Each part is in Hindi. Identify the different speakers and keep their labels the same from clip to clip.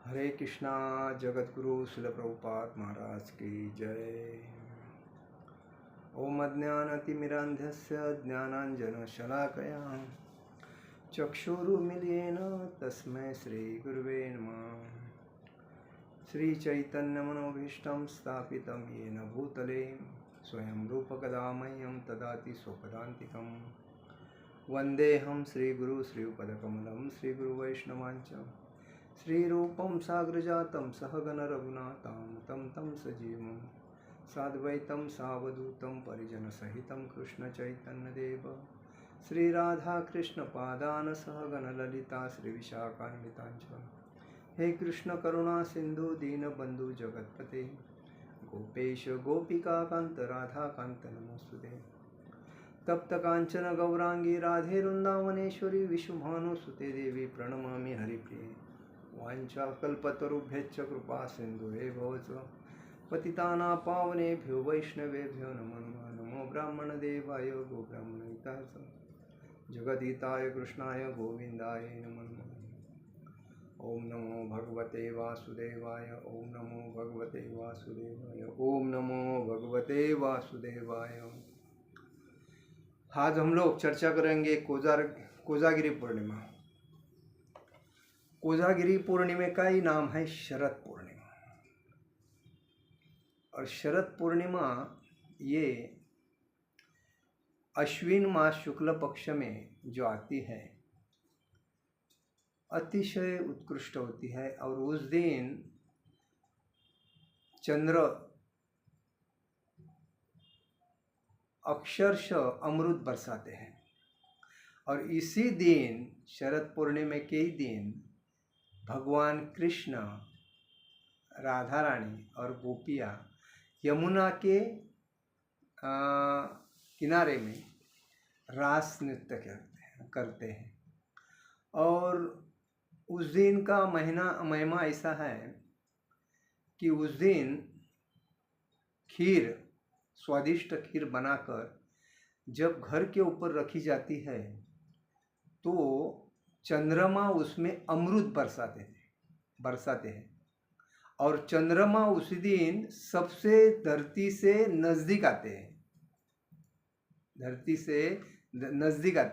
Speaker 1: हरे कृष्णा। जगत गुरु शिल प्रभुपाद महाराज की जय। ओम अज्ञानतिमिरान्धस्य ज्ञानाञ्जनशलाकया चक्षुरुन्मीलितेन तस्मै श्रीगुरुवे नमः। श्रीचैतन्यमनोभीष्टं स्थापितं येन भूतले स्वयं रूपकदा मह्यं ददाति स्वपदान्तिकं। वन्देऽहं श्रीगुरु श्रीयुतपदकमलं श्रीगुरुवैष्णवाञ्च श्रीरूपं साग्रजातं सहगण रघुनाथं तं सजीवं साद्वैतं सावधूतं परिजनसहितं कृष्णचैतन्यदेव श्रीराधाकृष्णपादान् सहगण ललिता श्रीविशाखान्वितांच। हे कृष्ण करुणा सिंधु दीनबंधु जगत्पते गोपेश गोपिकाकांत राधाकांत नमोस्तुते। तप्त कांचन गौरांगी राधे वृंदावनेश्वरी विश्वभानुसुते देवी प्रणमामि हरिप्रिये। वाञ्छाकल्पतरुभ्यश्च कृपा सिन्धुभ्यो च पतितानां पावनेभ्यो वैष्णवेभ्यो नमो नमः। नमो ब्राह्मणदेवाय गोब्राह्मणहिताय च जगद्हिताय कृष्णाय गोविन्दाय नमो नमः। ओम नमो भगवते वासुदेवाय। ओम नमो भगवते वासुदेवाय। ओम नमो भगवते वासुदेवाय। आज हम लोग चर्चा करेंगे कोजागिरी पूर्णिमा। कोजागिरी पूर्णिमा का ही नाम है शरद पूर्णिमा। और शरद पूर्णिमा ये अश्विन मास शुक्ल पक्ष में जो आती है अतिशय उत्कृष्ट होती है। और उस दिन चंद्र अक्षरशः अमृत बरसाते हैं। और इसी दिन शरद पूर्णिमा के ही दिन भगवान कृष्ण, राधा रानी और गोपियाँ यमुना के किनारे में रास नृत्य करते हैं। और उस दिन का महिमा ऐसा है कि उस दिन खीर, स्वादिष्ट खीर बनाकर जब घर के ऊपर रखी जाती है तो चंद्रमा उसमें अमृत बरसाते हैं। और चंद्रमा उसी दिन सबसे धरती से नज़दीक आते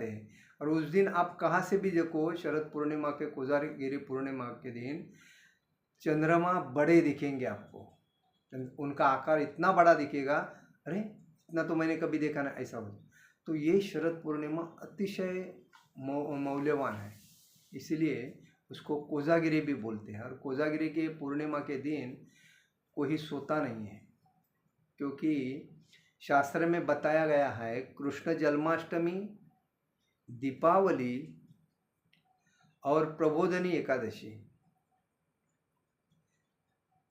Speaker 1: हैं। और उस दिन आप कहाँ से भी देखो, शरद पूर्णिमा के कोजागिरी पूर्णिमा के दिन चंद्रमा बड़े दिखेंगे आपको। उनका आकार इतना बड़ा दिखेगा, अरे इतना तो मैंने कभी देखा ना, ऐसा हो। तो ये शरद पूर्णिमा अतिशय मौल्यवान है, इसलिए उसको कोजागिरी भी बोलते हैं। और कोजागिरी के पूर्णिमा के दिन कोई सोता नहीं है, क्योंकि शास्त्र में बताया गया है कृष्ण जन्माष्टमी, दीपावली और प्रबोधनी एकादशी,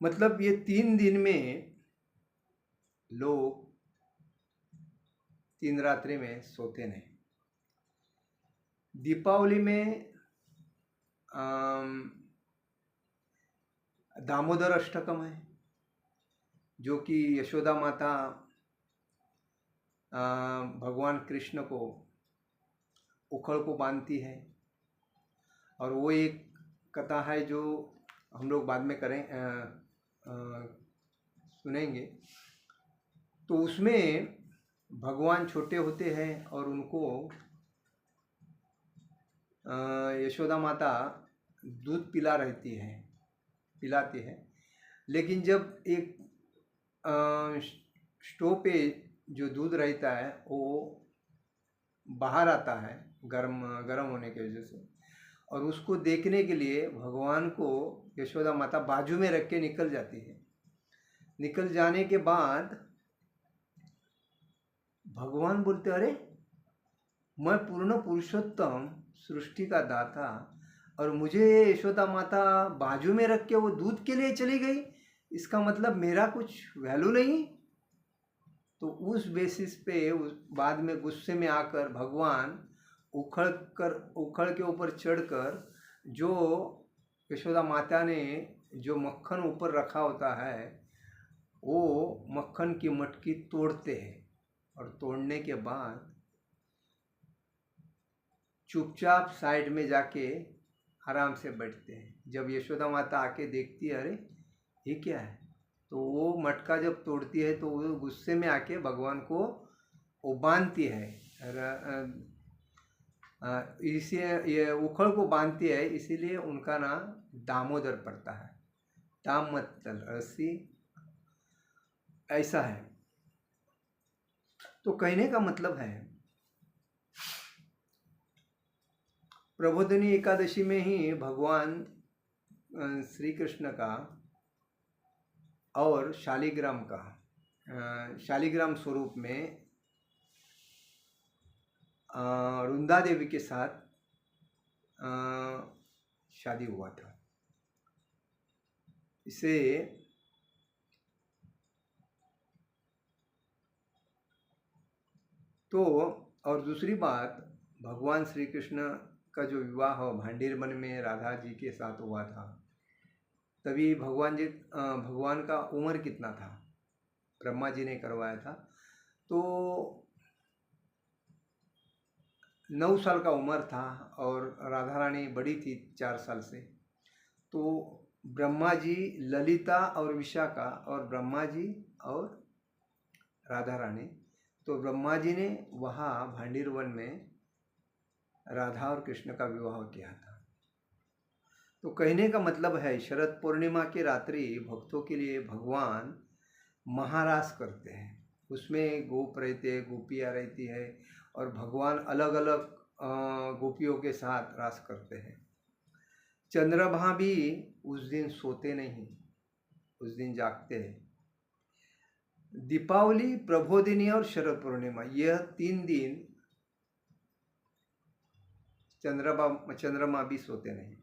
Speaker 1: मतलब ये 3 दिन में लोग 3 रात्रि में सोते नहीं। दीपावली में दामोदर अष्टकम है, जो कि यशोदा माता भगवान कृष्ण को उखड़ को बांधती है। और वो एक कथा है जो हम लोग बाद में सुनेंगे। तो उसमें भगवान छोटे होते हैं और उनको यशोदा माता दूध पिलाती है। लेकिन जब एक स्टोव पे जो दूध रहता है वो बाहर आता है गर्म होने की वजह से, और उसको देखने के लिए भगवान को यशोदा माता बाजू में रख के निकल जाती है। निकल जाने के बाद भगवान बोलते, अरे मैं पूर्ण पुरुषोत्तम, सृष्टि का दाता, और मुझे यशोदा माता बाजू में रख के वो दूध के लिए चली गई, इसका मतलब मेरा कुछ वैल्यू नहीं। तो उस बेसिस पे बाद में गुस्से में आकर भगवान उखड़ के ऊपर चढ़कर जो यशोदा माता ने जो मक्खन ऊपर रखा होता है वो मक्खन की मटकी तोड़ते हैं। और तोड़ने के बाद चुपचाप साइड में जाके आराम से बैठते हैं। जब यशोदा माता आके देखती है, अरे ये क्या है, तो वो मटका जब तोड़ती है तो वो गुस्से में आके भगवान को वो बांधती है। इसे ये उखड़ को बांधती है, इसीलिए उनका नाम दामोदर पड़ता है। दाम मतलब रस्सी, ऐसा है। तो कहने का मतलब है प्रबोधिनी एकादशी में ही भगवान श्री कृष्ण का और शालिग्राम का शालिग्राम स्वरूप में रुंदा देवी के साथ शादी हुआ था। इसे तो और दूसरी बात, भगवान श्री कृष्ण का जो विवाह भांडीर वन में राधा जी के साथ हुआ था, तभी भगवान का उम्र कितना था, ब्रह्मा जी ने करवाया था तो 9 साल का उम्र था और राधा रानी बड़ी थी 4 साल से। तो ब्रह्मा जी, ललिता और विशाखा, और ब्रह्मा जी और राधा रानी, तो ब्रह्मा जी ने वहाँ भांडीर वन में राधा और कृष्ण का विवाह किया था। तो कहने का मतलब है शरद पूर्णिमा की रात्रि भक्तों के लिए भगवान महारास करते हैं। उसमें गोप रहते हैं, गोपियाँ रहती है और भगवान अलग अलग गोपियों के साथ रास करते हैं। चंद्रमा भी उस दिन सोते नहीं, उस दिन जागते हैं। दीपावली, प्रबोधिनी और शरद पूर्णिमा, यह 3 दिन चंद्रमा भी सोते नहीं।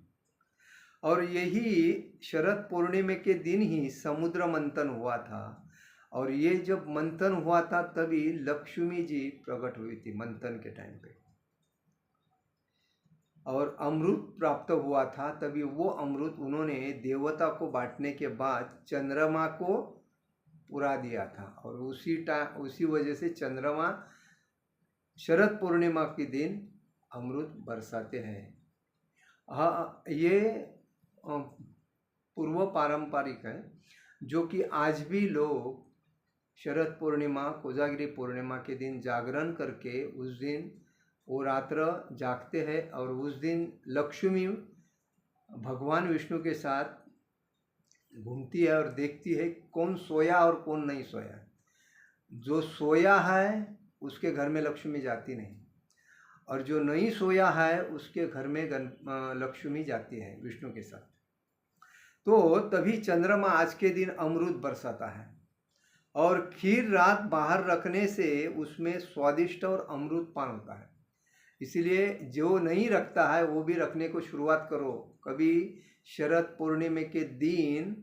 Speaker 1: और यही शरद पूर्णिमा के दिन ही समुद्र मंथन हुआ था। और ये जब मंथन हुआ था तभी लक्ष्मी जी प्रकट हुई थी मंथन के टाइम पे, और अमृत प्राप्त हुआ था। तभी वो अमृत उन्होंने देवता को बांटने के बाद चंद्रमा को पुरा दिया था, और उसी वजह से चंद्रमा शरद पूर्णिमा के दिन अमृत बरसाते हैं। हाँ, ये पूर्व पारंपरिक है, जो कि आज भी लोग शरद पूर्णिमा, कोजागिरी पूर्णिमा के दिन जागरण करके उस दिन वो रात्र जागते हैं। और उस दिन लक्ष्मी भगवान विष्णु के साथ घूमती है और देखती है कौन सोया और कौन नहीं सोया। जो सोया है उसके घर में लक्ष्मी जाती नहीं, और जो नहीं सोया है उसके घर में लक्ष्मी जाती है विष्णु के साथ। तो तभी चंद्रमा आज के दिन अमृत बरसाता है। और खीर रात बाहर रखने से उसमें स्वादिष्ट और अमृत पान होता है। इसीलिए जो नहीं रखता है वो भी रखने को शुरुआत करो। कभी शरद पूर्णिमा के दिन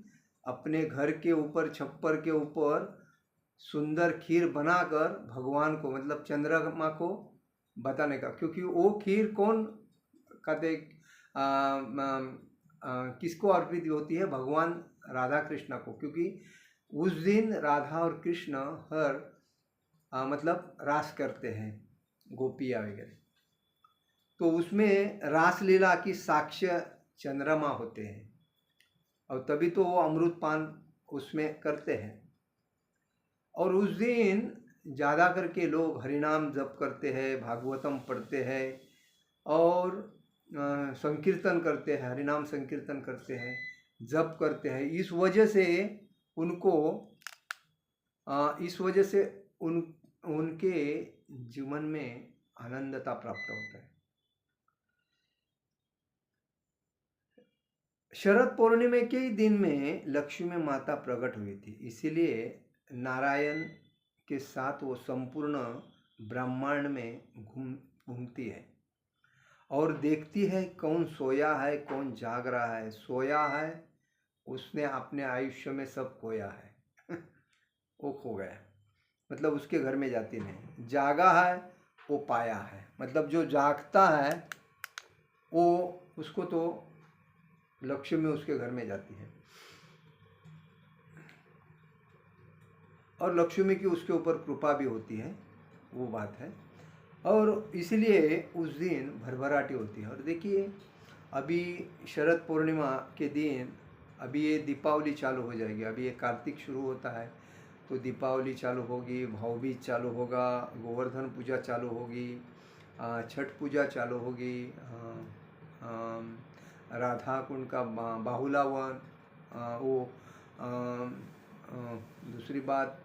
Speaker 1: अपने घर के ऊपर, छप्पर के ऊपर सुंदर खीर बनाकर भगवान को, मतलब चंद्रमा को बताने का, क्योंकि वो खीर कौन कहते किसको अर्पित होती है, भगवान राधा कृष्ण को, क्योंकि उस दिन राधा और कृष्ण मतलब रास करते हैं, गोपियाँ वगैरह। तो उसमें रासलीला की साक्ष्य चंद्रमा होते हैं, और तभी तो वो अमृत पान उसमें करते हैं। और उस दिन ज़्यादा करके लोग हरिनाम जप करते हैं, भागवतम पढ़ते हैं और संकीर्तन करते हैं, हरिनाम संकीर्तन करते हैं, जप करते हैं। इस वजह से उनके जीवन में आनंदता प्राप्त होता है। शरद पूर्णिमा के ही दिन में लक्ष्मी माता प्रकट हुई थी, इसीलिए नारायण के साथ वो संपूर्ण ब्रह्मांड में घूमती है और देखती है कौन सोया है, कौन जाग रहा है। सोया है उसने अपने आयुष्य में सब खोया है वो खो गया, मतलब उसके घर में जाती नहीं। जागा है वो पाया है, मतलब जो जागता है वो, उसको तो लक्ष्मी उसके घर में जाती है और लक्ष्मी की उसके ऊपर कृपा भी होती है, वो बात है। और इसलिए उस दिन भरभराटी होती है। और देखिए अभी शरद पूर्णिमा के दिन अभी ये दीपावली चालू हो जाएगी। अभी ये कार्तिक शुरू होता है तो दीपावली चालू होगी, भाऊबीज चालू होगा, गोवर्धन पूजा चालू होगी, छठ पूजा चालू होगी, राधा कुंड का बाहुलावन, वो दूसरी बात,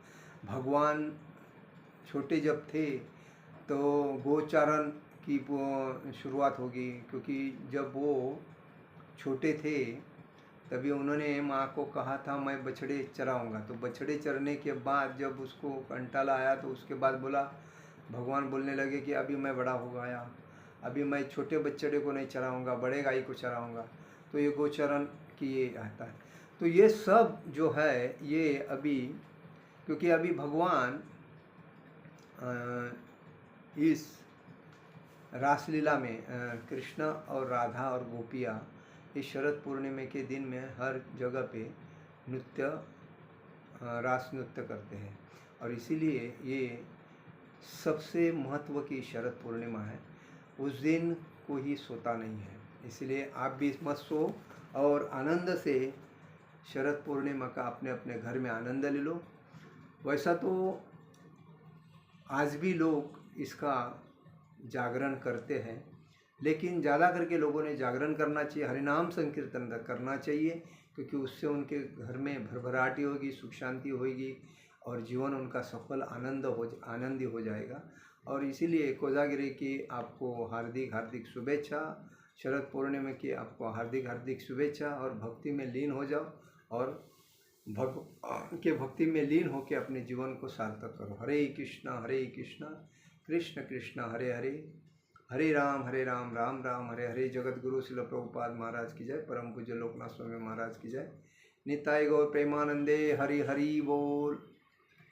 Speaker 1: भगवान छोटे जब थे तो गोचारण की शुरुआत होगी, क्योंकि जब वो छोटे थे तभी उन्होंने माँ को कहा था मैं बछड़े चराऊँगा। तो बछड़े चरने के बाद जब उसको कंटाला आया तो उसके बाद बोला, भगवान बोलने लगे कि अभी मैं बड़ा हो गया, अभी मैं छोटे बछड़े को नहीं चराऊँगा, बड़े गाय को चराऊँगा। तो ये गोचरण की ये आता है। तो ये सब जो है ये अभी, क्योंकि अभी भगवान इस रासलीला में कृष्ण और राधा और गोपियाँ इस शरद पूर्णिमा के दिन में हर जगह पे नृत्य, रास नृत्य करते हैं। और इसीलिए ये सबसे महत्व की शरद पूर्णिमा है। उस दिन कोई सोता नहीं है, इसलिए आप भी मत सो और आनंद से शरद पूर्णिमा का अपने अपने घर में आनंद ले लो। वैसा तो आज भी लोग इसका जागरण करते हैं, लेकिन ज़्यादा करके लोगों ने जागरण करना चाहिए, हरिनाम संकीर्तन करना चाहिए, क्योंकि उससे उनके घर में भरभराटी होगी, सुख शांति होगी और जीवन उनका सफल आनंदी हो जाएगा। और इसीलिए कोजागिरी की आपको हार्दिक हार्दिक शुभेच्छा, शरद पूर्णिमा की आपको हार्दिक हार्दिक शुभेच्छा। और भक्ति में लीन हो जाओ और भगवान के भक्ति में लीन होकर अपने जीवन को सार्थक करो। हरे कृष्णा कृष्ण कृष्ण हरे हरे, हरे राम राम राम हरे हरे। जगत गुरु शिल प्रभुपाद महाराज की जय। परम पूज्य लोकनाथ स्वामी महाराज की जय। निताय गौर प्रेमानंदे। हरि हरि बोल।